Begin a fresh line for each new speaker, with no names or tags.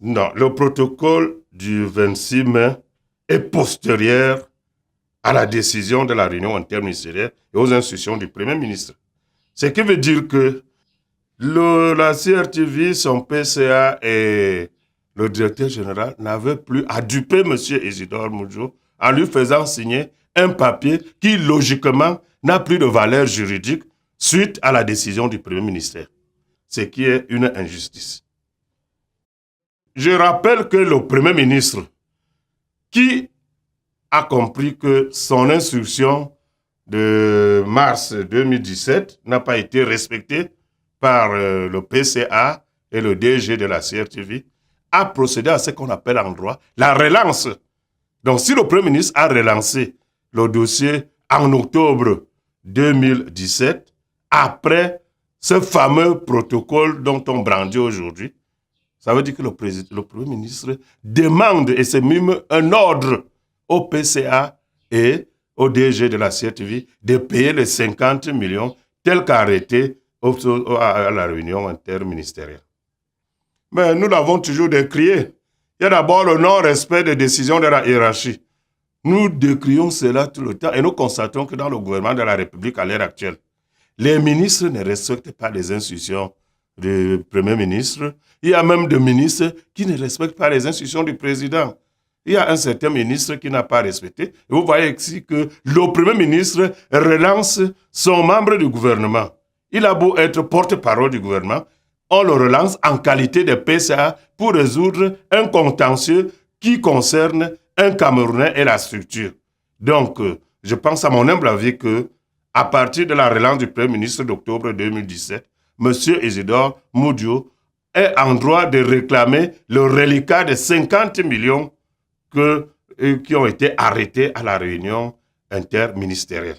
Non, le protocole du 26 mai est postérieur à la décision de la réunion interministérielle et aux instructions du Premier ministre. Ce qui veut dire que la CRTV, son PCA et le directeur général n'avaient plus à duper M. Isidore Moudjou en lui faisant signer un papier qui, logiquement, n'a plus de valeur juridique suite à la décision du Premier ministère. Ce qui est une injustice. Je rappelle que le Premier ministre, qui a compris que son instruction de mars 2017 n'a pas été respectée par le PCA et le DG de la CRTV, a procédé à ce qu'on appelle en droit la relance. Donc, si le Premier ministre a relancé le dossier en octobre 2017, après ce fameux protocole dont on brandit aujourd'hui, ça veut dire que le Premier ministre demande, et c'est même un ordre au PCA et au DG de la CRTV de payer les 50 millions tel qu'arrêté à la réunion interministérielle. Mais nous l'avons toujours décrié. Il y a d'abord le non-respect des décisions de la hiérarchie. Nous décrions cela tout le temps et nous constatons que dans le gouvernement de la République à l'heure actuelle, les ministres ne respectent pas les instructions du Premier ministre. Il y a même des ministres qui ne respectent pas les instructions du président. Il y a un certain ministre qui n'a pas respecté. Et vous voyez ici que le Premier ministre relance son membre du gouvernement. Il a beau être porte-parole du gouvernement, on le relance en qualité de PCA pour résoudre un contentieux qui concerne un Camerounais et la structure. Donc, je pense à mon humble avis que, à partir de la relance du Premier ministre d'octobre 2017, M. Isidore Moudjou est en droit de réclamer le reliquat de 50 millions qui ont été arrêtés à la réunion interministérielle.